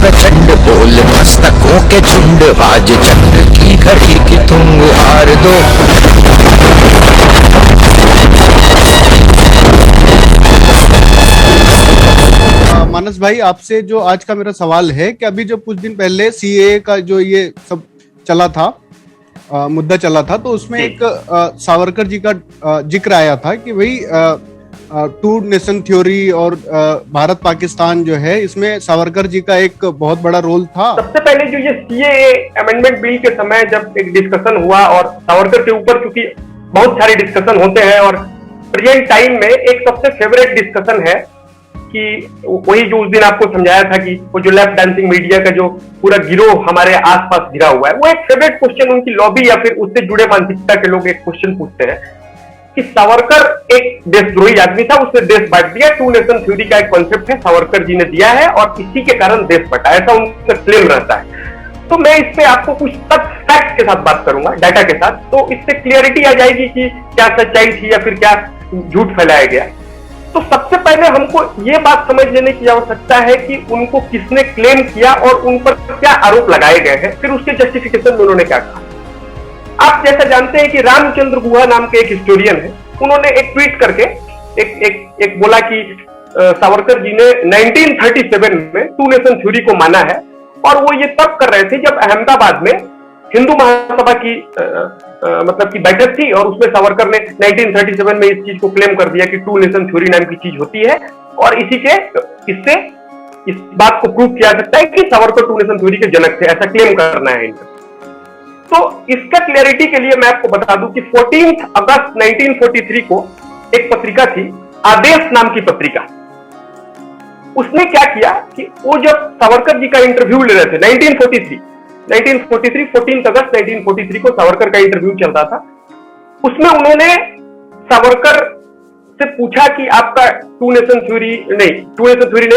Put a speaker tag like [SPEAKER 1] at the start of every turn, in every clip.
[SPEAKER 1] प्रचंड बोल मस्तकों के झुंड, आज चंद्र की घड़ी की तुम गुहार दो।
[SPEAKER 2] मानस भाई, आपसे जो आज का मेरा सवाल है कि अभी जो कुछ दिन पहले सीएए का जो ये सब चला था, मुद्दा चला था, तो उसमें एक सावरकर जी का जिक्र आया था कि भाई टू नेशन थ्योरी और भारत पाकिस्तान जो है, इसमें सावरकर जी का एक बहुत बड़ा रोल था।
[SPEAKER 3] सबसे पहले जो ये सीएए अमेंडमेंट बिल के समय जब एक डिस्कशन हुआ, और सावरकर के ऊपर क्योंकि बहुत सारे डिस्कशन होते हैं, और प्रेजेंट टाइम में एक सबसे फेवरेट डिस्कशन है कि वही जो उस दिन आपको समझाया था कि वो जो लेफ्ट डांसिंग मीडिया का जो पूरा गिरोह हमारे आसपास घिरा हुआ है, वो एक फेवरेट क्वेश्चन उनकी लॉबी या फिर उससे जुड़े मानसिकता के लोग एक क्वेश्चन पूछते हैं कि सावरकर एक देशद्रोही आदमी था, उसने देश बांट दिया। टू नेशन थ्योरी का एक कॉन्सेप्ट है, सावरकर जी ने दिया है और इसी के कारण देश बटा, ऐसा उनका क्लेम रहता है। तो मैं इस पे आपको कुछ तथ्य फैक्ट के साथ बात करूंगा, डाटा के साथ, तो इससे क्लियरिटी आ जाएगी कि क्या सच्चाई थी या फिर क्या झूठ फैलाया गया। तो सबसे पहले हमको ये बात समझ लेने की आवश्यकता है कि उनको किसने क्लेम किया और उन पर क्या आरोप लगाए गए हैं, फिर उसके जस्टिफिकेशन में उन्होंने क्या कहा। आप जैसा जानते हैं कि रामचंद्र गुहा नाम के एक हिस्टोरियन है, उन्होंने एक ट्वीट करके एक बोला कि सावरकर जी ने 1937 में टू नेशन थ्योरी को माना है, और वो ये तब कर रहे थे जब अहमदाबाद में हिंदू महासभा की मतलब की बैठक थी, और उसमें सावरकर ने 1937 में इस चीज को क्लेम कर दिया कि टू नेशन थ्योरी नाम की चीज होती है, और इससे इस बात को प्रूव किया सकता है कि सावरकर टू नेशन थ्योरी के जनक थे, ऐसा क्लेम करना है इनका। तो इसका क्लैरिटी के लिए मैं आपको बता दूं कि 14 अगस्त 1943 को एक पत्रिका थी, आदेश नाम की पत्रिका। उसने क्या किया कि वो जब सावरकर जी का इंटरव्यू ले रहे थे 1943 14 अगस्त 1943 को सावरकर का इंटरव्यू चल रहा था, उसमें उन्होंने सावरकर से पूछा कि आपका टू नेशन थ्योरी नहीं,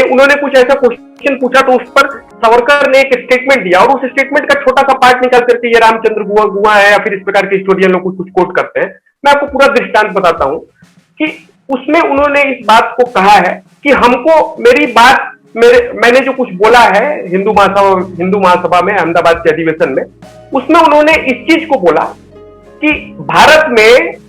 [SPEAKER 3] उन्होंने कुछ ऐसा क्वेश्चन पूछा, तो उस पर सावरकर ने एक स्टेटमेंट दिया, और उस स्टेटमेंट का छोटा सा पार्ट निकाल करके ये रामचंद्र गुहा है या फिर इस प्रकार के हिस्टोरियन लोग कुछ कोट करते हैं। मैं आपको पूरा दृष्टांत बताता हूं कि उसमें उन्होंने इस बात को कहा है कि हमको मैंने जो कुछ बोला है हिंदू महासभा में अहमदाबाद के अधिवेशन में, उसमें उन्होंने इस चीज को बोला कि भारत में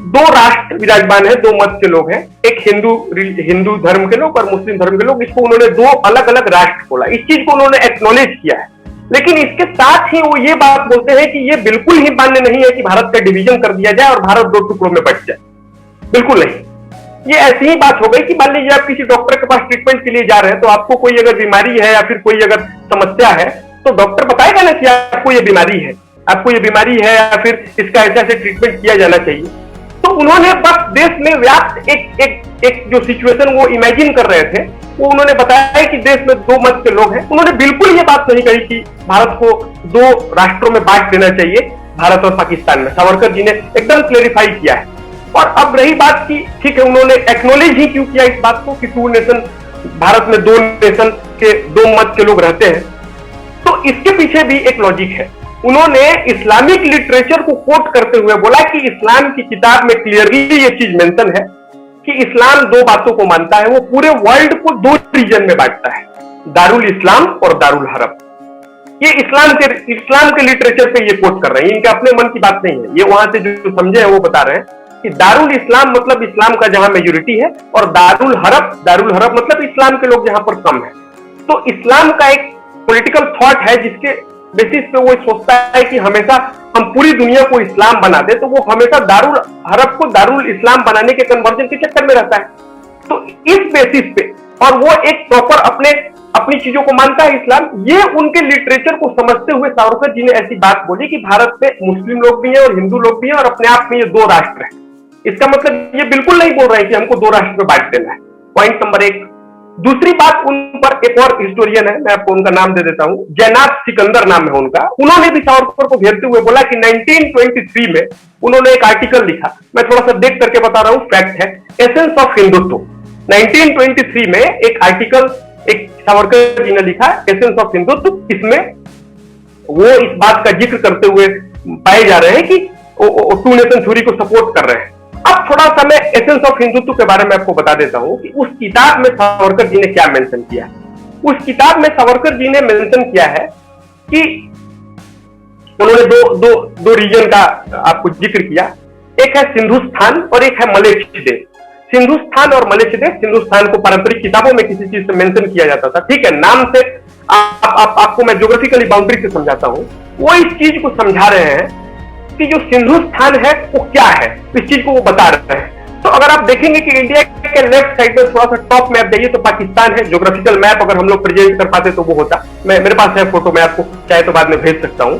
[SPEAKER 3] दो राष्ट्र विराजमान है, दो मत के लोग हैं, एक हिंदू धर्म के लोग और मुस्लिम धर्म के लोग। इसको उन्होंने दो अलग अलग राष्ट्र बोला, इस चीज को उन्होंने एक्नॉलेज किया है। लेकिन इसके साथ ही वो ये बात बोलते हैं कि ये बिल्कुल ही मान्य नहीं है कि भारत का डिवीजन कर दिया जाए और भारत दो टुकड़ों में बट जाए, बिल्कुल नहीं। ये ऐसी ही बात हो गई कि मान लीजिए आप किसी डॉक्टर के पास ट्रीटमेंट के लिए जा रहे हैं, तो आपको कोई अगर बीमारी है या फिर कोई अगर समस्या है, तो डॉक्टर बताएगा ना कि आपको ये बीमारी है या फिर इसका ऐसे ट्रीटमेंट किया जाना चाहिए। तो उन्होंने बस देश में व्याप्त एक जो सिचुएशन वो इमेजिन कर रहे थे, वो उन्होंने बताया कि देश में दो मत के लोग हैं। उन्होंने बिल्कुल ये बात नहीं कही कि भारत को दो राष्ट्रों में बांट देना चाहिए, भारत और पाकिस्तान में। सावरकर जी ने एकदम क्लेरिफाई किया है। और अब रही बात की, ठीक है, उन्होंने एक्नॉलेज ही क्यों किया इस बात को कि टू नेशन, भारत में दो नेशन के दो मत के लोग रहते हैं, तो इसके पीछे भी एक लॉजिक है। उन्होंने इस्लामिक लिटरेचर को कोट करते हुए बोला कि इस्लाम की किताब में क्लियरली ये चीज मेंशन है कि इस्लाम दो बातों को मानता है, वो पूरे वर्ल्ड को दो रीजन में बांटता है, दारुल इस्लाम और दारुल हरब। ये इस्लाम के लिटरेचर पे ये कोट कर रहे हैं, इनके अपने मन की बात नहीं है, ये वहां से जो समझे हैं वो बता रहे हैं कि दारुल इस्लाम मतलब इस्लाम का जहां मेजोरिटी है, और दारुल हरब मतलब इस्लाम के लोग जहां पर कम है। तो इस्लाम का एक पॉलिटिकल थॉट है जिसके बेसिस पे वो सोचता है कि हमेशा हम पूरी दुनिया को इस्लाम बना दे, तो वो हमेशा दारुल हरब को दारुल इस्लाम बनाने के कन्वर्जन के चक्कर में रहता है। तो इस बेसिस पे, और वो एक प्रॉपर अपनी चीजों को मानता है इस्लाम, ये उनके लिटरेचर को समझते हुए सावरकर जी ने ऐसी बात बोली कि भारत में मुस्लिम लोग भी हैं और हिंदू लोग भी हैं, और अपने आप में ये दो राष्ट्र हैं। इसका मतलब ये बिल्कुल नहीं बोल रहे हैं कि हमको दो राष्ट्र में बांट देना है, पॉइंट नंबर एक। दूसरी बात, उन पर एक और हिस्टोरियन है, मैं आपको उनका नाम दे देता हूं, जैनाब सिकंदर नाम है उनका। उन्होंने भी सावरकर को घेरते हुए बोला कि 1923 में उन्होंने एक आर्टिकल लिखा, मैं थोड़ा सा देख करके बता रहा हूं, फैक्ट है, एसेंस ऑफ हिंदुत्व। 1923 में एक आर्टिकल एक सावरकर जी ने लिखा, एसेंस ऑफ हिंदुत्व। इसमें वो इस बात का जिक्र करते हुए पाए जा रहे हैं कि टू नेशन थ्योरी को सपोर्ट कर रहे हैं। अब थोड़ा सा मैं एसेंस ऑफ हिंदुत्व के बारे में आपको बता देता हूं कि उस किताब में सावरकर जी ने क्या मेंशन किया। उस किताब में सावरकर जी ने मेंशन किया है कि उन्होंने दो रीजन का आपको जिक्र किया, एक है सिंधुस्थान और एक है मलेच्छ देश। सिंधुस्थान और मलेच्छ देश, सिंधुस्थान को पारंपरिक किताबों में किसी चीज से मेंशन किया जाता था, ठीक है, नाम से आपको मैं ज्योग्राफिकली बाउंड्री से समझाता हूं। वो इस चीज को समझा रहे हैं कि जो सिंधुस्थान है वो क्या है, इस चीज को वो बता रहे हैं। तो अगर आप देखेंगे कि इंडिया के लेफ्ट साइड में थोड़ा सा टॉप मैप जाइए तो पाकिस्तान है। ज्योग्राफिकल मैप अगर हम लोग प्रेजेंट कर पाते तो वो होता, मेरे पास है फोटो, मैं आपको चाहे तो बाद में भेज सकता हूं।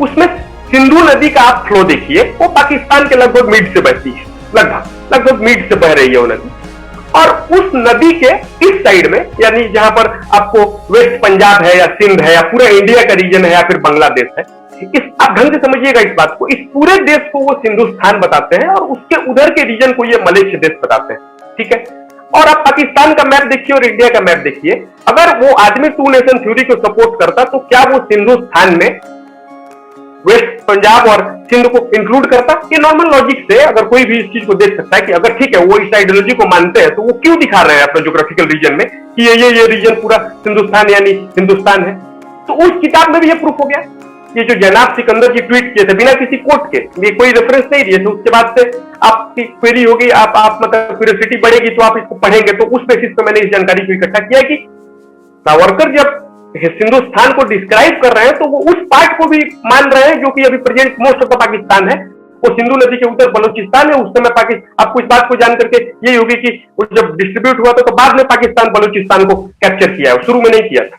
[SPEAKER 3] उसमें सिंधु नदी का आप फ्लो देखिए, वो पाकिस्तान के लगभग मिड से बहती है, लगभग मिड से बह रही है वो नदी। और उस नदी के इस साइड में, यानी जहां पर आपको वेस्ट पंजाब है या सिंध है या पूरा इंडिया का रीजन है या फिर बांग्लादेश है, इस आप ढंग से समझिएगा इस बात को, इस पूरे देश को वो सिंधुस्थान बताते हैं और उसके उधर के रीजन को ये मलेच्छ देश बताते हैं, ठीक है। और आप पाकिस्तान का मैप देखिए और इंडिया का मैप देखिए, अगर वो आदमी टू नेशन थ्योरी को सपोर्ट करता तो क्या वो सिंधुस्थान में वेस्ट पंजाब और सिंध को इंक्लूड करता? ये नॉर्मल लॉजिक से अगर कोई भी इस चीज को देख सकता है कि अगर ठीक है वो इस आइडियोलॉजी को मानते हैं तो वो क्यों दिखा रहे हैं अपने ज्योग्राफिकल रीजन में कि ये रीजन पूरा सिंधुस्तान यानी हिंदुस्तान है। तो उस किताब में भी ये प्रूफ हो गया। ये जो जनाब सिकंदर जी ट्वीट किए थे बिना किसी कोट के, ये कोई रेफरेंस नहीं दिए थे, उसके बाद से आपकी क्वेरी होगी, आप मतलब क्यूरियोसिटी बढ़ेगी तो आप इसको पढ़ेंगे, तो उस बेसिस पे मैंने इस जानकारी को इकट्ठा किया कि सावरकर जब हिंदुस्तान को डिस्क्राइब कर रहे हैं तो वो उस पार्ट को भी मान रहे हैं जो कि अभी present most of the Pakistan है, वो सिंधु नदी के उत्तर बलूचिस्तान है। उस समय पाकिस्तान, आपको इस बात को जान करके यही होगी कि वो जब डिस्ट्रीब्यूट हुआ था तो बाद में पाकिस्तान बलूचिस्तान को कैप्चर किया है, शुरू में नहीं किया था।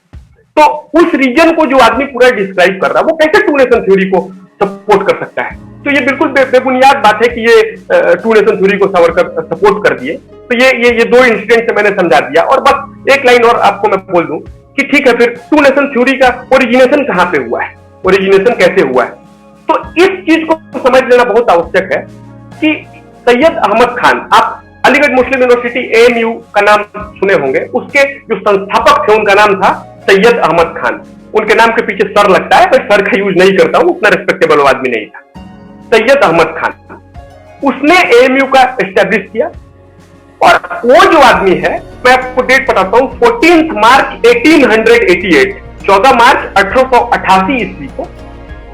[SPEAKER 3] तो उस रीजन को जो आदमी पूरा डिस्क्राइब कर रहा है वो कैसे टू नेशन थ्योरी को सपोर्ट कर सकता है? तो ये बिल्कुल बेबुनियाद बात है कि ये टू नेशन थ्योरी को सावरकर सपोर्ट कर दिए। तो ये दो इंसिडेंट से मैंने समझा दिया। और बस एक लाइन और आपको मैं बोल दूं कि ठीक है, फिर टू नेशन थ्योरी का ओरिजिनेशन कहां पे हुआ है, ओरिजिनेशन कैसे हुआ है? तो इस चीज को समझ लेना बहुत आवश्यक है कि सैयद अहमद खान, आप अलीगढ़ मुस्लिम यूनिवर्सिटी AMU का नाम सुने होंगे, उसके जो संस्थापक थे उनका नाम था सैयद अहमद खान। उनके नाम के पीछे सर लगता है, मैं सर का यूज नहीं करता हूं, उतना रिस्पेक्टेबल आदमी नहीं था। सैयद अहमद खान, उसने AMU का एस्टेब्लिश किया। और वो जो आदमी है, मैं आपको डेट बताता हूं, 14 मार्च 1888, 14 मार्च 1888 ईस्वी को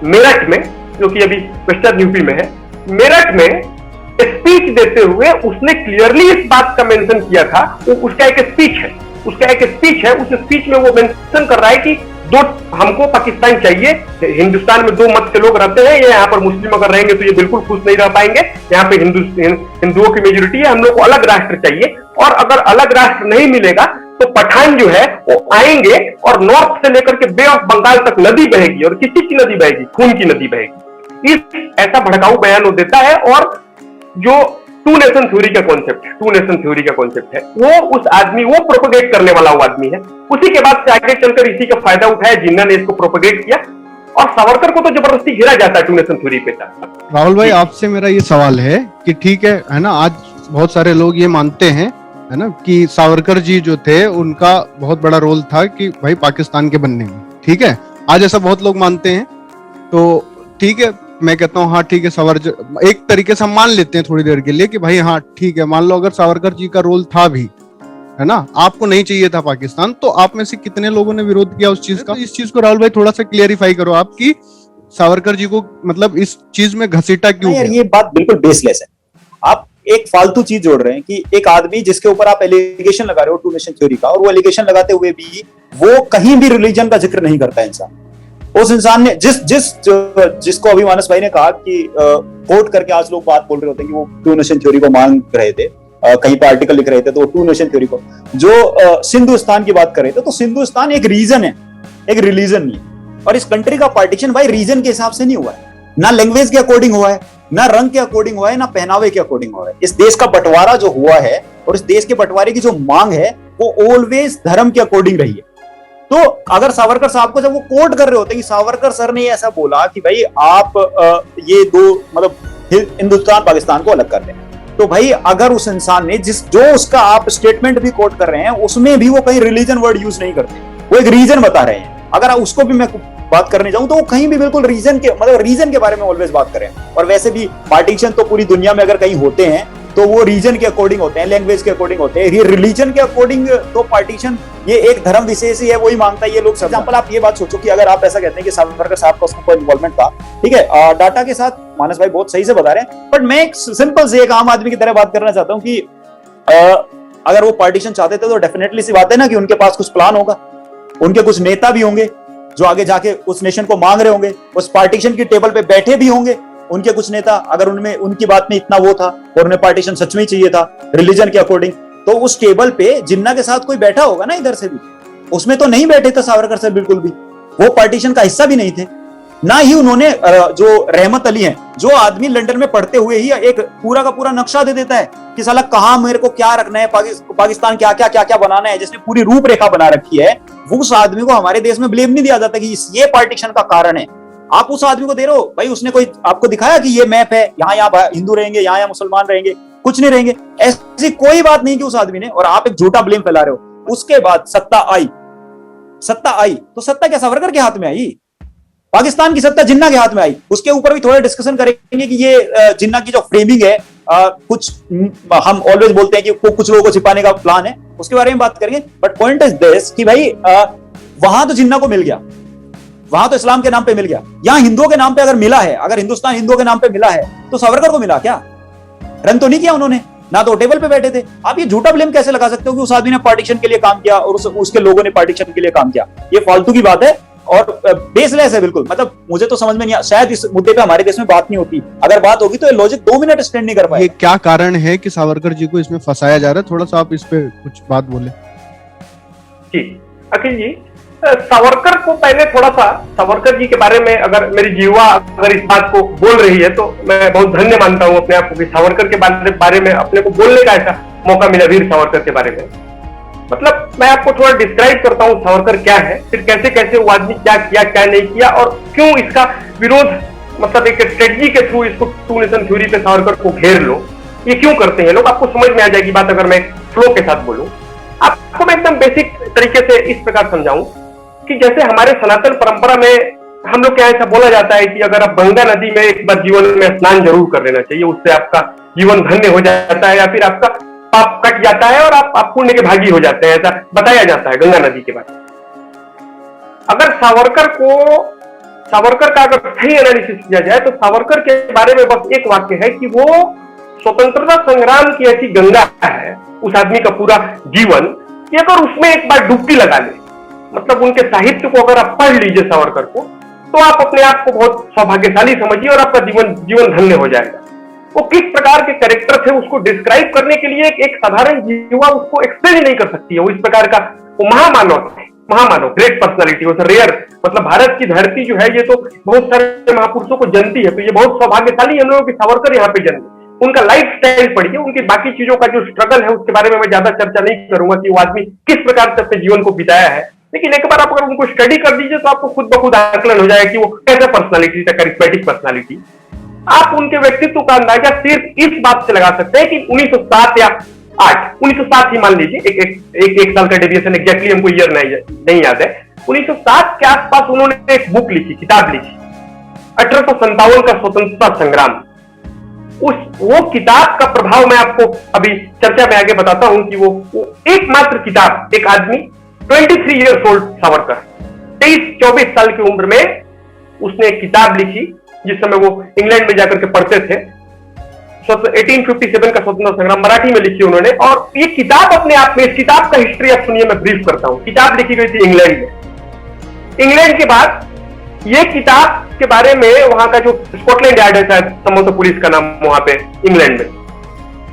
[SPEAKER 3] मेरठ में, जो कि अभी वेस्टर्न यूपी में है, मेरठ में स्पीच देते हुए उसने क्लियरली इस बात का मेंशन किया था। उसका एक स्पीच है, उस स्पीच में वो मेंशन कर रहा है कि हमको पाकिस्तान चाहिए, हिंदुस्तान में दो मत के लोग रहते हैं, ये यहाँ पर मुस्लिम अगर रहेंगे तो ये बिल्कुल खुश नहीं रह पाएंगे, यहाँ पे हिंदुओं की मेजोरिटी है, हम लोग को अलग राष्ट्र चाहिए। और अगर अलग राष्ट्र नहीं मिलेगा तो पठान जो है वो आएंगे और नॉर्थ से लेकर के बे ऑफ बंगाल तक नदी बहेगी, और किस चीज की नदी बहेगी? खून की नदी बहेगी। इस ऐसा भड़काऊ बयान वो देता है। और जो टू नेशन थ्योरी का कॉन्सेप्ट है, वो उस आदमी, वो प्रोपेगेट करने वाला वो आदमी है। उसी के बाद से आगे चलकर इसी का फायदा उठाया जिन्ना ने इसको प्रोपेगेट किया, और सावरकर को तो जबरदस्ती घेरा जाता है टू नेशन थ्योरी पे।
[SPEAKER 2] राहुल भाई, आपसे मेरा ये सवाल है कि ठीक है ना, आज बहुत सारे लोग ये मानते हैं, है ना, कि सावरकर जी जो थे उनका बहुत बड़ा रोल था कि भाई पाकिस्तान के बनने में, ठीक है, आज ऐसा बहुत लोग मानते हैं। तो ठीक है, मैं कहता हूँ हाँ ठीक है, सावरकर एक तरीके से हम मान लेते हैं थोड़ी देर के लिए कि भाई हाँ ठीक है, मान लो अगर सावरकर जी का रोल था भी, है ना, आपको नहीं चाहिए था पाकिस्तान, तो आप में से कितने लोगों ने विरोध किया उस चीज का? इस चीज को राहुल भाई थोड़ा सा क्लियरिफाई करो आप कि सावरकर जी को मतलब इस चीज में घसीटा क्यों?
[SPEAKER 4] यार ये बात बिल्कुल बेसलेस है। आप एक फालतू चीज जोड़ रहे हैं कि एक आदमी जिसके ऊपर आप एलिगेशन लगा रहे हो टू नेशन थ्योरी का, और वो एलिगेशन लगाते हुए भी वो कहीं भी रिलीजन का जिक्र नहीं करता है। इंसान, उस इंसान ने जिसको अभी मानस भाई ने कहा कि कोट करके आज लोग बात बोल रहे होते हैं कि वो टू नेशन थ्योरी को मांग रहे थे, कहीं पर आर्टिकल लिख रहे थे, तो वो टू नेशन थ्योरी को जो सिंधुस्तान की बात कर रहे थे, तो सिंधुस्तान एक रीजन है, एक रिलीजन नहीं है। और इस कंट्री का पार्टीशन भाई रीजन के हिसाब से नहीं हुआ है, ना लैंग्वेज के अकॉर्डिंग हुआ है, ना रंग के अकॉर्डिंग हुआ है, ना पहनावे के अकॉर्डिंग हुआ है। इस देश का बंटवारा जो हुआ है और इस देश के बंटवारे की जो मांग है वो ऑलवेज धर्म के अकॉर्डिंग रही है। तो अगर सावरकर साहब को जब वो कोट कर रहे होते कि सावरकर सर ने ऐसा बोला कि भाई आप ये दो मतलब हिंदुस्तान पाकिस्तान को अलग कर दें, तो भाई अगर उस इंसान ने जो उसका आप स्टेटमेंट भी कोट कर रहे हैं उसमें भी वो कहीं रिलीजन वर्ड यूज नहीं करते, वो एक रीजन बता रहे हैं। अगर उसको भी मैं बात करने जाऊं तो वो कहीं भी बिल्कुल रीजन के बारे में ऑलवेज बात करें। और वैसे भी पार्टीशन तो पूरी दुनिया में अगर कहीं होते हैं तो वो रीजन के अकॉर्डिंग होते हैं, लैंग्वेज के अकॉर्डिंग होते हैं, ये रिलीजन के अकॉर्डिंग तो पार्टीशन ये एक धर्म विशेष ही है, वही मांगता है ये लोग। एग्जाम्पल आप ये बात सोचो कि अगर आप ऐसा कहते हैं कि सावरकर साहब का उसमें कोई इन्वॉल्वमेंट था, ठीक है, डाटा के साथ मानस भाई बहुत सही से बता रहे हैं, बट मैं एक सिंपल से एक आम आदमी की तरह बात करना चाहता हूँ कि अगर वो पार्टीशन चाहते थे तो डेफिनेटली सी बात है ना कि उनके पास कुछ प्लान होगा, उनके कुछ नेता भी होंगे जो आगे जाके उस नेशन को मांग रहे होंगे, उस पार्टीशन की टेबल पे बैठे भी होंगे उनके कुछ नेता, अगर उनमें उनकी बात में इतना वो था और उन्हें पार्टीशन सच में ही चाहिए था रिलीजन के अकॉर्डिंग, तो उस टेबल पे जिन्ना के साथ कोई बैठा होगा ना इधर से भी, उसमें तो नहीं बैठे थे सावरकर साहब, बिल्कुल भी वो पार्टीशन का हिस्सा भी नहीं थे। ना ही उन्होंने जो रहमत अली हैं, जो आदमी लंदन में पढ़ते हुए ही एक पूरा का पूरा नक्शा दे देता है कि साला कहां मेरे को क्या रखना है, पाकिस्तान क्या क्या क्या क्या बनाना है, जिसने पूरी रूपरेखा बना रखी है, वो उस आदमी को हमारे देश में ब्लेम नहीं दिया जाता कि ये पार्टीशन का कारण है। आप उस आदमी को दे रहे हो, भाई उसने कोई आपको दिखाया कि ये मैप है, यहाँ हिंदू रहेंगे, यहाँ मुसलमान रहेंगे, कुछ नहीं रहेंगे, ऐसी कोई बात नहीं कि उस आदमी ने, और आप एक झूठा ब्लेम फैला रहे हो। उसके बाद सत्ता आई तो सत्ता क्या सावरकर के हाथ में आई? पाकिस्तान की सत्ता जिन्ना के हाथ में आई। उसके ऊपर भी थोड़ा डिस्कशन करेंगे कि ये जिन्ना की जो फ्रेमिंग है, कुछ हम ऑलवेज बोलते हैं कि कुछ लोगों को छिपाने का प्लान है, उसके बारे में बात करेंगे। बट पॉइंट इज दिस कि भाई वहां तो जिन्ना को मिल गया, वहां तो इस्लाम के नाम पे मिल गया, यहां हिंदुओं के नाम पे अगर मिला है, अगर हिंदुस्तान हिंदुओं के नाम पे मिला है, तो सावरकर को मिला क्या? रन तो नहीं किया उन्होंने, ना तो टेबल पे बैठे थे। आप ये झूठा ब्लेम कैसे लगा सकते हो कि उस आदमी ने पार्टीशन के लिए काम किया और उसके लोगों ने पार्टीशन के लिए काम किया? ये फालतू की बात है और बेसलेस है बिल्कुल। मतलब मुझे तो समझ में नहीं, शायद इस मुद्दे पे हमारे देश में बात नहीं होती, अगर बात होगी तो ये लॉजिक 2 मिनट स्टैंड नहीं कर पाएगा।
[SPEAKER 2] ये क्या कारण है कि सावरकर जी को इसमें फंसाया जा रहा है? थोड़ा सा आप इस पे कुछ बात बोले।
[SPEAKER 3] जी अखिल जी, सावरकर को पहले थोड़ा सा, सावरकर जी के बारे में अगर मेरी जीवा अगर इस बात को बोल रही है तो मैं बहुत धन्य मानता हूं अपने आप को कि सावरकर के बारे में अपने को बोलने का ऐसा मौका मिला, वीर सावरकर के बारे में। मतलब मैं आपको थोड़ा डिस्क्राइब करता हूं सावरकर क्या है, फिर कैसे कैसे वो आदमी क्या किया क्या नहीं किया और क्यों इसका विरोध, मतलब एक स्ट्रेटजी के थ्रू इसको टू नेशन थ्योरी पे सावरकर को घेर लो, ये क्यों करते हैं लोग, आपको समझ में आ जाएगी बात अगर मैं फ्लो के साथ बोलूं। आपको मैं एकदम बेसिक तरीके से इस प्रकार समझाऊं कि जैसे हमारे सनातन परंपरा में हम लोग क्या ऐसा बोला जाता है कि अगर आप गंगा नदी में एक बार जीवन में स्नान जरूर कर लेना चाहिए, उससे आपका जीवन धन्य हो जाता है या फिर आपका पाप कट जाता है और आप पुण्य के भागी हो जाते हैं, ऐसा बताया जाता है गंगा नदी के बाद। अगर सावरकर का अगर सही एनालिसिस किया जाए तो सावरकर के बारे में बस एक वाक्य है कि वो स्वतंत्रता संग्राम की ऐसी गंगा है, उस आदमी का पूरा जीवन, कि अगर उसमें एक बार डुबकी लगा ले, मतलब उनके साहित्य को अगर आप पढ़ लीजिए सावरकर को, तो आप अपने आप को बहुत सौभाग्यशाली समझिए और आपका जीवन धन्य हो जाएगा। वो किस प्रकार के कैरेक्टर थे उसको डिस्क्राइब करने के लिए एक साधारण जीवा उसको एक्सप्लेन ही नहीं कर सकती है। वो इस प्रकार का वो महामानव ग्रेट पर्सनालिटी, रेयर, मतलब भारत की धरती जो है ये तो बहुत सारे महापुरुषों को जनती है, तो ये बहुत सौभाग्यशाली हम लोगों की सावरकर यहाँ पे जन्मे। उनका लाइफ स्टाइल पढ़िए, उनकी बाकी चीजों का जो स्ट्रगल है उसके बारे में मैं ज्यादा चर्चा नहीं करूंगा कि वो आदमी किस प्रकार से अपने जीवन को बिताया है, लेकिन एक बार आप अगर उनको स्टडी कर दीजिए तो आपको खुद ब खुद आकलन हो जाएगा कि वो कैसा पर्सनालिटी था, करिश्मेटिक पर्सनालिटी। आप उनके व्यक्तित्व का अंदाजा सिर्फ इस बात से लगा सकते हैं कि 1907 या 1907 ही मान लीजिए, एक साल का डेविएशन, एग्जैक्टली हमको ईयर नहीं याद है, 1907 के आसपास उन्होंने एक बुक लिखी, किताब लिखी, 1857 का स्वतंत्रता संग्राम। वो किताब का प्रभाव मैं आपको अभी चर्चा में आगे बताता हूं कि वो एकमात्र किताब, एक आदमी 23 ईयर्स ओल्ड सावरकर 23-24 साल की उम्र में उसने एक किताब लिखी, जिस समय वो इंग्लैंड में जाकर के पढ़ते थे। 1857 का स्वतंत्रता संग्राम मराठी में लिखी उन्होंने, और ये किताब अपने आप में, इस किताब का हिस्ट्री आप सुनिए, मैं ब्रीफ करता हूं। किताब लिखी गई थी इंग्लैंड में। इंग्लैंड के बाद ये किताब के बारे में वहां का जो स्कॉटलैंड यार्ड है, शायद संभवतः पुलिस का नाम वहां पे इंग्लैंड में,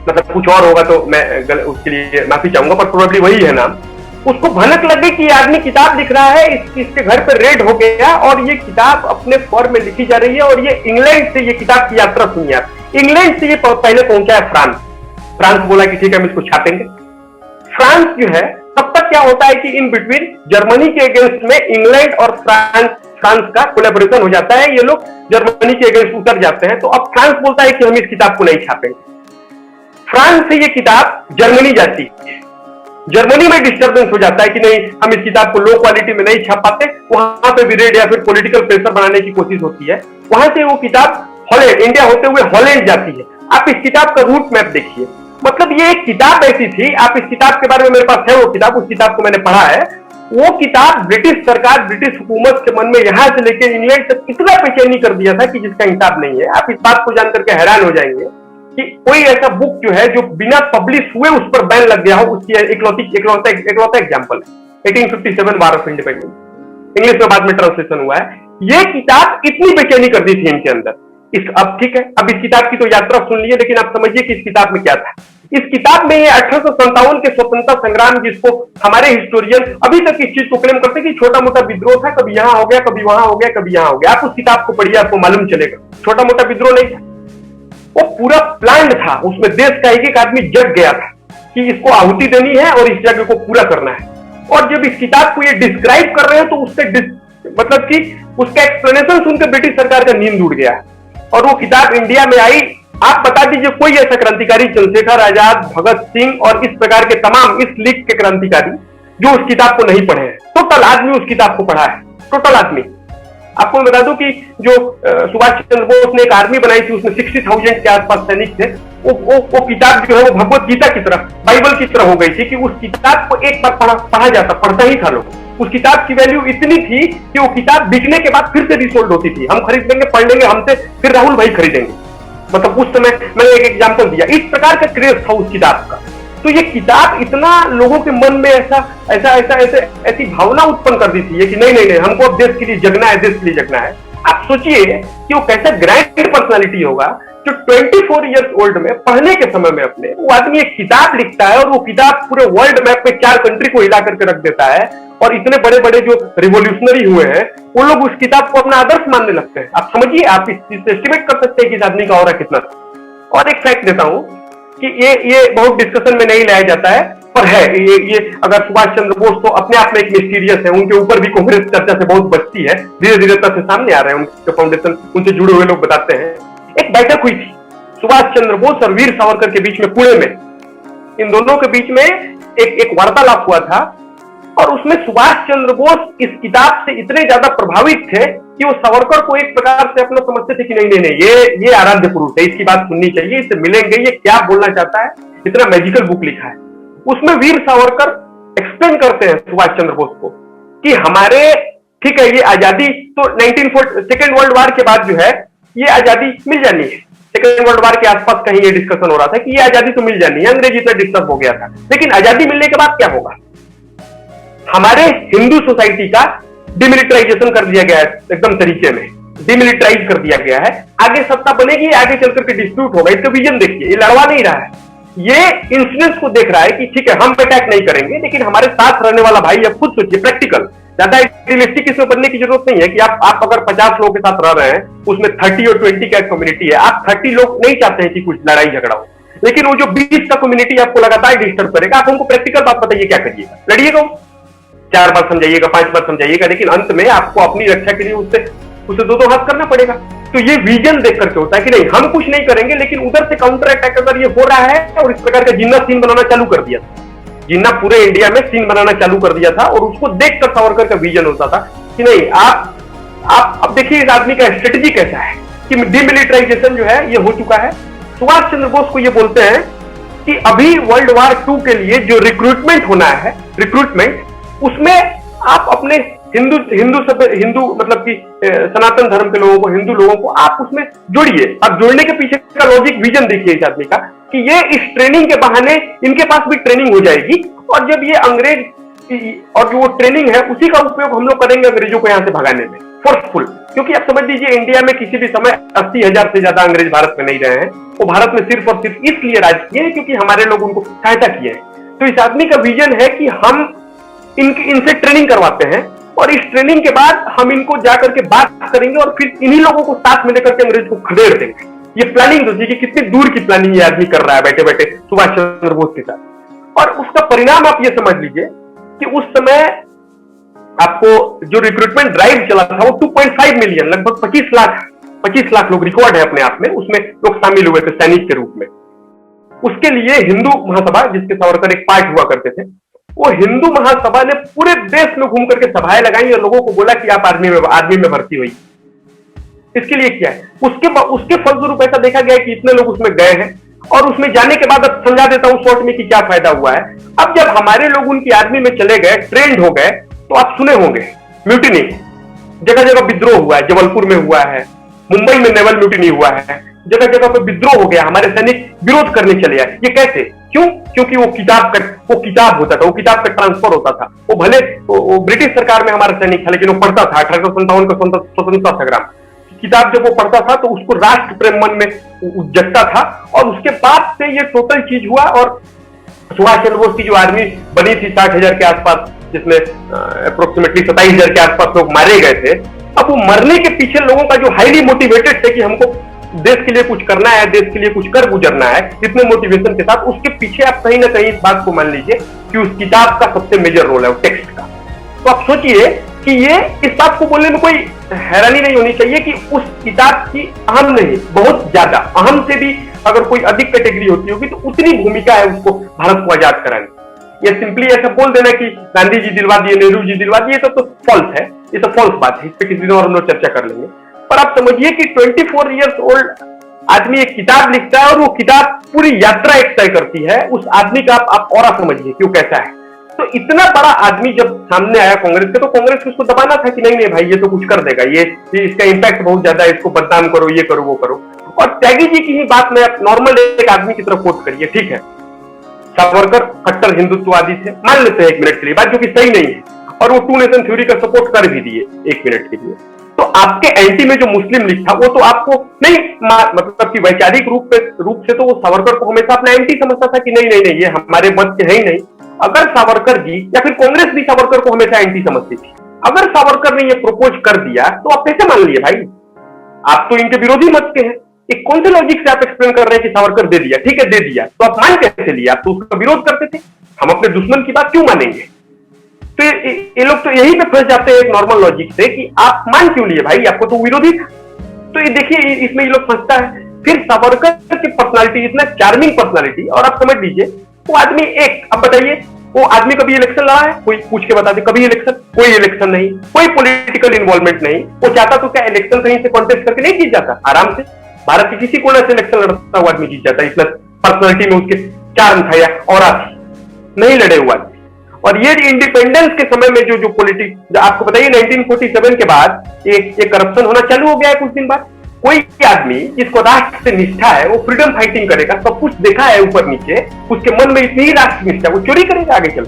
[SPEAKER 3] मतलब कुछ और होगा तो मैं उसके लिए माफी चाहूंगा, पर प्रोबेबली वही है नाम। उसको भनक लग गई कि ये आदमी किताब लिख रहा है, इसके घर पे रेड हो गया और ये किताब अपने फॉर्म में लिखी जा रही है, और ये इंग्लैंड से ये किताब की यात्रा सुनिए आप। इंग्लैंड से ये पहले पहुंचा है फ्रांस बोला कि ठीक है हम इसको छापेंगे। फ्रांस जो है, तब तक क्या होता है कि इन बिटवीन जर्मनी के अगेंस्ट में इंग्लैंड और फ्रांस का कोलैबोरेशन हो जाता है, ये लोग जर्मनी के अगेंस्ट उतर जाते हैं। तो अब फ्रांस बोलता है कि हम इस किताब को नहीं छापेंगे। फ्रांस से ये किताब जर्मनी जाती है, जर्मनी में डिस्टर्बेंस हो जाता है कि नहीं हम इस किताब को लो क्वालिटी में नहीं छाप पाते, वहां पे भी रेड या फिर पॉलिटिकल प्रेशर बनाने की कोशिश होती है। वहां से वो किताब हॉलैंड, इंडिया होते हुए हॉलैंड जाती है। आप इस किताब का रूट मैप देखिए, मतलब ये एक किताब ऐसी थी, आप इस किताब के बारे में, मेरे पास है वो किताब, उस किताब को मैंने पढ़ा है। वो किताब ब्रिटिश सरकार, ब्रिटिश हुकूमत के मन में यहां से लेकर इंग्लैंड तक इतना बेचैनी कर दिया था कि जिसका हिसाब नहीं है। आप इस बात को जानकर के हैरान हो जाएंगे कि कोई ऐसा बुक जो है जो बिना पब्लिश हुए उस पर बैन लग गया हो, उसकी इकलौता एग्जाम्पल है 1857 वार ऑफ इंडिपेंडेंस, इंग्लिश में बाद में ट्रांसलेशन हुआ है। ये किताब इतनी बेचैनी कर दी थी इनके अंदर। अब ठीक है, अब इस किताब की तो यात्रा सुन लीजिए, लेकिन आप समझिए कि इस किताब में क्या था। इस किताब में ये 1857 के स्वतंत्रता संग्राम, जिसको हमारे हिस्टोरियन अभी तक इस चीज को क्लेम करते हैं कि छोटा मोटा विद्रोह था, कभी यहां हो गया, कभी वहां हो गया, कभी यहां हो गया। आप उस किताब को पढ़िए, आपको मालूम चलेगा छोटा मोटा विद्रोह नहीं था, वो पूरा प्लान था। उसमें देश का एक एक आदमी जग गया था कि इसको आहुति देनी है और इस जग को पूरा करना है। और जब इस किताब को ये डिस्क्राइब कर रहे हैं तो उससे मतलब कि उसका एक्सप्लेनेशन सुनकर ब्रिटिश सरकार का नींद उड़ गया और वो किताब इंडिया में आई। आप बता दीजिए कोई ऐसा क्रांतिकारी, चंद्रशेखर आजाद, भगत सिंह और इस प्रकार के तमाम इस लीग के क्रांतिकारी जो उस किताब को नहीं पढ़े हैं। टोटल आदमी उस किताब को पढ़ा है, टोटल आदमी। आपको मैं बता दूं कि जो सुभाष चंद्र बोस ने एक आर्मी बनाई थी, उसमें 60,000 के आसपास सैनिक थे। वो किताब जो है वो भगवत गीता की तरह, बाइबल की तरह हो गई थी कि उस किताब को एक बार पढ़ा जाता, पढ़ता ही था लोग। उस किताब की वैल्यू इतनी थी कि वो किताब बिकने के बाद फिर से रिसोल्ड होती थी। हम खरीद लेंगे, पढ़ लेंगे हमसे, फिर राहुल भाई खरीदेंगे। मतलब उस समय मैंने एक एग्जाम्पल दिया, इस प्रकार का क्रेज था उस किताब का। तो ये किताब इतना लोगों के मन में ऐसी भावना उत्पन्न कर दी थी कि नहीं, हमको अब देश के लिए जगना है, देश के लिए जगना है। आप सोचिए कि वो कैसा ग्रैंड पर्सनालिटी होगा जो 24 इयर्स ओल्ड में, पढ़ने के समय में अपने, वो आदमी एक किताब लिखता है और वो किताब पूरे वर्ल्ड मैप में 4 कंट्री को हिला करके रख देता है। और इतने बड़े बड़े जो रिवोल्यूशनरी हुए हैं वो लोग उस किताब को अपना आदर्श मानने लगते हैं। आप समझिए, आप इस चीज से एस्टिमेट कर सकते हैं कि इस आदमी का ऑरा कितना था। और एक फैक्ट देता हूं कि ये बहुत डिस्कशन में नहीं लाया जाता है, पर है ये अगर सुभाष चंद्र बोस तो अपने आप में एक मिस्टीरियस है, उनके ऊपर भी कांग्रेस चर्चा से बहुत बचती है, धीरे धीरे तथ्य सामने आ रहे हैं, उनके फाउंडेशन, उनसे जुड़े हुए लोग बताते हैं। एक बैठक हुई थी सुभाष चंद्र बोस और वीर सावरकर के बीच में, पुणे में। इन दोनों के बीच में एक वार्तालाप हुआ था और उसमें सुभाष चंद्र बोस इस किताब से इतने ज्यादा प्रभावित थे कि वो सावरकर को एक प्रकार से अपना समझते थे कि नहीं, ये आराध्य पुरुष है, इसकी बात सुननी चाहिए, इससे मिलेंगे, ये क्या बोलना चाहता है, इतना मैजिकल बुक लिखा है। उसमें वीर सावरकर एक्सप्लेन करते हैं सुभाष चंद्र बोस को कि हमारे, ठीक है, ये आजादी तो 1940 सेकेंड वर्ल्ड वार के बाद जो है ये आजादी मिल जानी है। सेकेंड वर्ल्ड वार के आसपास कहीं ये डिस्कशन हो रहा था कि ये आजादी तो मिल जानी है, अंग्रेजी इतना डिस्टर्ब हो गया था। लेकिन आजादी मिलने के बाद क्या होगा? हमारे हिंदू सोसाइटी का डिमिलिटराइजेशन कर दिया गया है, एकदम तरीके में डिमिलिटराइज कर दिया गया है। आगे सत्ता बनेगी, आगे चलकर के डिस्प्यूट होगा। इसका विजन देखिए, ये लड़वा नहीं रहा है, ये इंसिडेंस को देख रहा है कि ठीक है हम अटैक नहीं करेंगे, लेकिन हमारे साथ रहने वाला भाई, अब खुद सोचिए, प्रैक्टिकल, ज्यादा आइडियलिस्टिक इसमें बनने की जरूरत नहीं है कि आप अगर 50 लोगों के साथ रह रहे हैं, उसमें 30 और 20 का कम्युनिटी है, आप 30 लोग नहीं चाहते हैं कि कुछ लड़ाई झगड़ा हो, लेकिन वो जो 20 का कम्युनिटी आपको लगातार डिस्टर्ब करेगा, आप हमको प्रैक्टिकल बात बताइए, क्या करिएगा? लड़िएगा, 4 बार समझाइएगा, 5 बार समझाइएगा, लेकिन अंत में आपको अपनी रक्षा के लिए उससे 2 हाथ करना पड़ेगा। तो ये विजन देख करके होता है कि नहीं, हम कुछ नहीं करेंगे, लेकिन उधर से काउंटर अटैक अगर ये हो रहा है, और इस प्रकार का जिन्ना सीन बनाना चालू कर दिया था, जिन्ना पूरे इंडिया में सीन बनाना चालू कर दिया था। और उसको देखकर सावरकर का विजन होता था कि नहीं, आप अब देखिए इस आदमी का स्ट्रेटेजी कैसा है कि डिमिलिटराइजेशन जो है ये हो चुका है। सुभाष चंद्र बोस को ये बोलते हैं कि अभी वर्ल्ड वार 2 के लिए जो रिक्रूटमेंट होना है, रिक्रूटमेंट, उसमें आप अपने हिंदू मतलब कि सनातन धर्म के लोगों को, हिंदू लोगों को आप उसमें जोड़िए। अब जोड़ने के पीछे का लॉजिक, विजन देखिए इस आदमी का कि ये इस ट्रेनिंग के बहाने इनके पास भी ट्रेनिंग हो जाएगी, और जब ये अंग्रेज और जो वो ट्रेनिंग है उसी का उपयोग हम लोग करेंगे अंग्रेजों को यहाँ से भगाने में, फोर्सफुल। क्योंकि आप समझ लीजिए, इंडिया में किसी भी समय 80,000 से ज्यादा अंग्रेज भारत में नहीं रहे हैं। वो भारत में सिर्फ और सिर्फ इसलिए राज किए क्योंकि हमारे लोग उनको सहायता किए हैं। तो इस आदमी का विजन है कि हम इनसे ट्रेनिंग करवाते हैं, और इस ट्रेनिंग के बाद हम इनको जाकर के बात करेंगे और फिर इन्हीं लोगों को साथ में लेकर के अंग्रेज को खदेड़ देंगे। ये प्लानिंग सोचिए कि कितनी दूर की प्लानिंग ये आदमी कर रहा है बैठे बैठे सुभाष चंद्र बोस के साथ। और उसका परिणाम आप ये समझ लीजिए कि उस समय आपको जो रिक्रूटमेंट ड्राइव चला था वो 2.5 मिलियन, लगभग 25 लाख लोग रिकॉर्ड है अपने आप में, उसमें लोग शामिल हुए थे सैनिक के रूप में। उसके लिए हिंदू महासभा, जिसके सावरकर एक पार्ट हुआ करते थे, वो हिंदू महासभा ने पूरे देश में घूम करके सभाएं लगाई और लोगों को बोला कि आप आर्मी में भर्ती हुई। इसके लिए किया है। उसके फलस्वरूप ऐसा देखा गया है कि इतने लोग उसमें गए हैं और उसमें जाने के बाद अब समझा देता हूं शॉर्ट में कि क्या फायदा हुआ है। अब जब हमारे लोग उनकी आर्मी में चले गए, ट्रेंड हो गए, तो आप सुने होंगे म्यूटिनी, जगह जगह विद्रोह हुआ है, जबलपुर में हुआ है, मुंबई में नेवल म्यूटिनी हुआ है, जगह जगह पे विद्रोह हो गया, हमारे सैनिक विरोध करने चले आए। ये कैसे? क्यों? क्योंकि वो किताब होता था, वो किताब का ट्रांसफर होता था। वो भले वो ब्रिटिश सरकार में हमारा सैनिक था, लेकिन वो पढ़ता था 1857 का स्वतंत्रता संग्राम किताब जब वो पढ़ता था तो उसको राष्ट्र प्रेम मन में जगता था। और उसके बाद से ये टोटल चीज हुआ। और सुभाष चंद्र बोस की जो आर्मी बनी थी 60,000 के आसपास, जिसमें अप्रोक्सीमेटली 27,000 के आसपास लोग मारे गए थे, अब वो मरने के पीछे लोगों का जो हाईली मोटिवेटेड थे कि हमको देश के लिए कुछ करना है, देश के लिए कुछ कर गुजरना है, इतने मोटिवेशन के साथ, उसके पीछे आप कहीं ना कहीं इस बात को मान लीजिए कि उस किताब का सबसे मेजर रोल है, वो टेक्स्ट का। तो आप सोचिए कि ये इस बात को बोलने में कोई हैरानी नहीं होनी चाहिए कि उस किताब की अहम नहीं, बहुत ज्यादा अहम से भी अगर कोई अधिक कैटेगरी होती होगी तो उतनी भूमिका है उसको भारत को आजाद कराने। ये सिंपली ऐसा बोल देना कि गांधी जी दिलवा दिए, नेहरू जी दिलवा दिए, तो फॉल्स है, ये तो फॉल्स बात है। इस पे किसी दिन और हम लोग चर्चा कर लेंगे। पर आप समझिए कि 24 इयर्स ओल्ड आदमी एक किताब लिखता है और वो किताब पूरी यात्रा एक तय करती है। उस आदमी का आप और समझिए कि वो कैसा है। तो इतना बड़ा आदमी जब सामने आया कांग्रेस के, तो कांग्रेस को उसको दबाना था कि नहीं नहीं भाई, ये तो कुछ कर देगा, ये इसका इंपैक्ट बहुत ज्यादा है, इसको बदनाम करो, ये करो, वो करो। और त्यागी जी की ही बात में नॉर्मल एक आदमी की तरफ कोट करिए, ठीक है, सावरकर कट्टर हिंदुत्ववादी थे, मान लेते हैं एक मिनट के लिए बात, जो कि सही नहीं है, और वो टू नेशन थ्योरी का सपोर्ट कर भी दिए एक मिनट के लिए। तो आपके एंटी में जो मुस्लिम लीग था, वो तो आपको नहीं, मतलब कि वैचारिक रूप से तो वो सावरकर को हमेशा अपना एंटी समझता था कि नहीं नहीं नहीं, ये हमारे मत के है ही नहीं। अगर सावरकर जी या फिर कांग्रेस भी सावरकर को हमेशा एंटी समझती थी, अगर सावरकर ने ये प्रपोज कर दिया तो आप कैसे मान लिए भाई? आप तो इनके विरोधी मत के हैं। एक कौन से लॉजिक से आप एक्सप्लेन कर रहे हैं कि सावरकर दे दिया? ठीक है, दे दिया, तो आप मान कैसे लिए? आप तो उसका विरोध करते थे। हम अपने दुश्मन की बात क्यों मानेंगे? तो ये लोग तो यही पे फंस जाते हैं एक नॉर्मल लॉजिक से कि आप मान क्यों लिए भाई, आपको तो विरोधी था। तो ये देखिए, इसमें ये लोग फंसता है। फिर सावरकर की पर्सनालिटी, इतना चार्मिंग पर्सनालिटी, और आप समझ लीजिए वो आदमी एक, अब बताइए, वो आदमी कभी इलेक्शन लड़ा है? कोई पूछ के बता दे, कभी इलेक्शन? कोई इलेक्शन नहीं, कोई पॉलिटिकल इन्वॉल्वमेंट नहीं। वो चाहता तो क्या इलेक्शन कहीं से कॉन्टेस्ट करके नहीं जीत जाता? आराम से भारत के किसी कोने से इलेक्शन लड़ता हुआ आदमी जीत जाता है। इतना पर्सनालिटी में उसके चार्म था या ऑरा थी, नहीं लड़े हुआ। और ये इंडिपेंडेंस के समय में जो पॉलिटिक्स, आपको बताइए 1947 के बाद ये करप्शन होना चालू हो गया है कुछ दिन बाद। कोई आदमी जिसको राष्ट्र से निष्ठा है, वो फ्रीडम फाइटिंग करेगा, सब कुछ देखा है ऊपर नीचे, उसके मन में इतनी ही राष्ट्र निष्ठा, वो चोरी करेगा आगे चल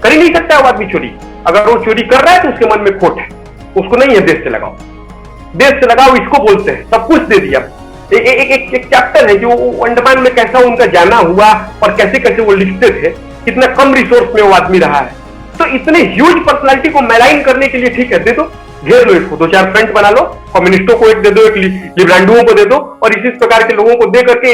[SPEAKER 3] कर ही नहीं सकता वो आदमी चोरी। अगर वो चोरी कर रहा है तो उसके मन में खोट है, उसको नहीं है देश से लगाओ, देश से लगाओ इसको बोलते हैं। सब कुछ दे दिया। एक चैप्टर है जो अंडमान में कैसा उनका जाना हुआ और कैसे कैसे वो लिखते थे, कितना कम रिसोर्स में वो आदमी रहा है। तो इतने ह्यूज पर्सनालिटी को मैलाइन करने के लिए ठीक है, दे दो, घेर लो इसको, 2-4 फ्रंट बना लो, कम्युनिस्टों को एक दे दो, एक लिबरांडुओं को दे दो, और इसी प्रकार के लोगों को दे करके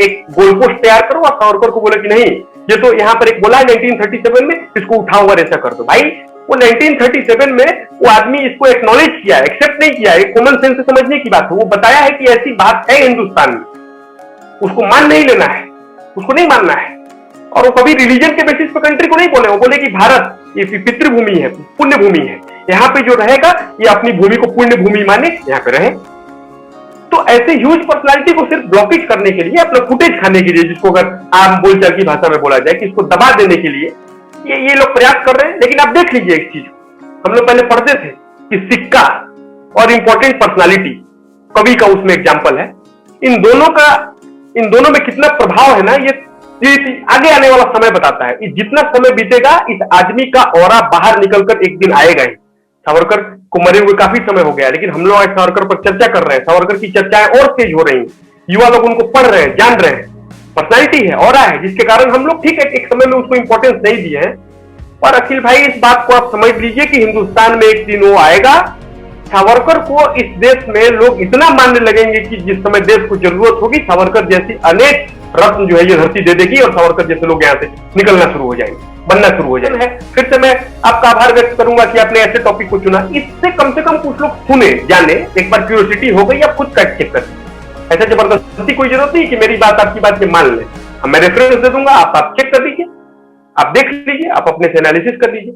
[SPEAKER 3] एक गोलपोस्ट तैयार करो। और सावरकर को बोले कि नहीं, ये तो यहाँ पर एक बोला है 1937 में, इसको उठाओ और ऐसा कर दो। भाई वो 1937 में वो आदमी इसको एक्नॉलेज किया है, एक्सेप्ट नहीं किया है, कॉमन सेंस से समझने की बात है। वो बताया है कि ऐसी बात है हिंदुस्तान में, उसको मान नहीं लेना है, उसको नहीं मानना है। और वो कभी रिलीजन के बेसिस पर कंट्री को नहीं बोले, वो बोले कि भारत ये पितृभूमि है, पुण्य भूमि है, यहाँ पे जो रहेगा ये अपनी भूमि को पुण्य भूमि माने, यहाँ पे रहे। तो ऐसे ह्यूज पर्सनालिटी को सिर्फ ब्लॉकेज करने के लिए, अपना फुटेज खाने के लिए, जिसको अगर आम बोलचाल की भाषा में बोला जाए कि इसको दबा देने के लिए ये लोग प्रयास कर रहे हैं। लेकिन आप देख लीजिए एक चीज, हम लोग पहले पढ़ते थे कि सिक्का और इंपॉर्टेंट पर्सनालिटी, कवि का उसमें एग्जाम्पल है। इन दोनों में कितना प्रभाव है ना, ये आगे आने वाला समय बताता है। जितना समय बीतेगा इस आदमी का ऑरा बाहर निकलकर एक दिन आएगा ही। सावरकर को मरे हुए काफी समय हो गया, लेकिन हम लोग आज सावरकर पर चर्चा कर रहे हैं। सावरकर की चर्चाएं और तेज हो रही हैं, युवा लोग उनको पढ़ रहे हैं, जान रहे हैं। पर्सनैलिटी है, ऑरा है, जिसके कारण हम लोग ठीक है एक समय में उसको इंपॉर्टेंस नहीं दिए हैं। और अखिल भाई, इस बात को आप समझ लीजिए कि हिंदुस्तान में एक दिन वो आएगा, सावरकर को इस देश में लोग इतना मानने लगेंगे कि जिस समय देश को जरूरत होगी, सावरकर जैसी अनेक रत्न जो है ये धरती दे देगी, और सावरकर जैसे लोग यहाँ से निकलना शुरू हो जाएंगे, बनना शुरू हो जाएंगे। फिर से मैं आपका आभार व्यक्त करूंगा कि आपने ऐसे टॉपिक को चुना। इससे कम से कम कुछ लोग सुने, जाने, एक बार क्यूरियोसिटी हो गई, आप खुद फैक्ट चेक कर। ऐसा जबरदस्ती कोई जरूरत नहीं कि मेरी बात आपकी बात के मान लें। मैं रेफरेंस दे दूंगा, आप चेक कर लीजिए, आप देख लीजिए, आप अपने से एनालिसिस कर लीजिए।